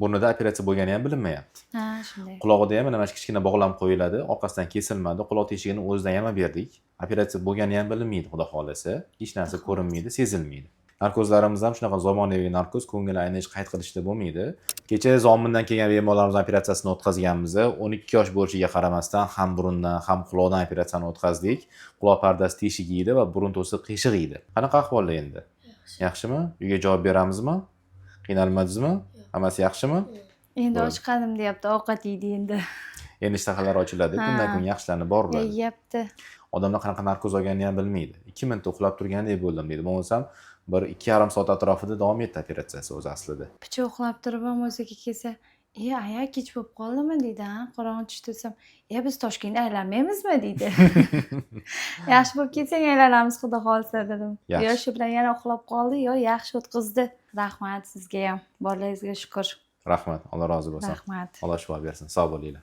burnida operatsiya bo'lgani ham bilinmayapti. Ha, shunday. Qulog'ida ham mana shu kichkina bog'lam qo'yiladi, orqasidan kesilmadi, quloq teshigini o'zidan yamab berdik. Operatsiya bo'lgani ham bilinmaydi, xudo xolasa. Hech narsa ko'rinmaydi, sezilmaydi. Narkozlarimiz ham shunaqa zamonaviy narkoz, ko'ngil aynish, qayd qilishda bo'lmaydi. Kecha zomindan kelgan bemorlarimiz operatsiyasini o'tkazganmiz. 12 yosh bo'lishiga qaramasdan ham burundan, ham quloqdan operatsiyani o'tkazdik. Quloq pardasi teshigi edi va burun to'siq qiyshiq edi. Qanaqa ahvolda endi? Yaxshimi? Uyga javob beramizmi? Qiynalmadingizmi? Hammasi yaxshimi? Endi ochqanim deyapti, ovqat yeydi endi. Endi ishtahalari ochiladi, kundan kun yaxshilanib boriladi. Yeyapti. Odamlar qanaqa narkoz olganini ham bilmaydi. 2 minutda uxlab turgandek bo'ldim deydi. Bo'lmasam 1-2,5 soat atrofida davom etdi operatsiyasi o'zi aslida. Picha uxlab turib ham o'ziga kelsa, aya kech bo'lib qoldimi deydi, ha? Qorong'i tushdi desam, biz Toshkentga aylanmaymizmi deydi. Yaxshi bo'lib ketsang aylanamiz xudo xolisa dedim. Yoshi bilan yana uxlab qoldi, yaxshi o'tkazdi. Rahmat sizga ham. Borlaringizga shukr. Rahmat, Alloh rozi bo'lsin. Rahmat. Alloh shifo bersin. Sog' bo'linglar.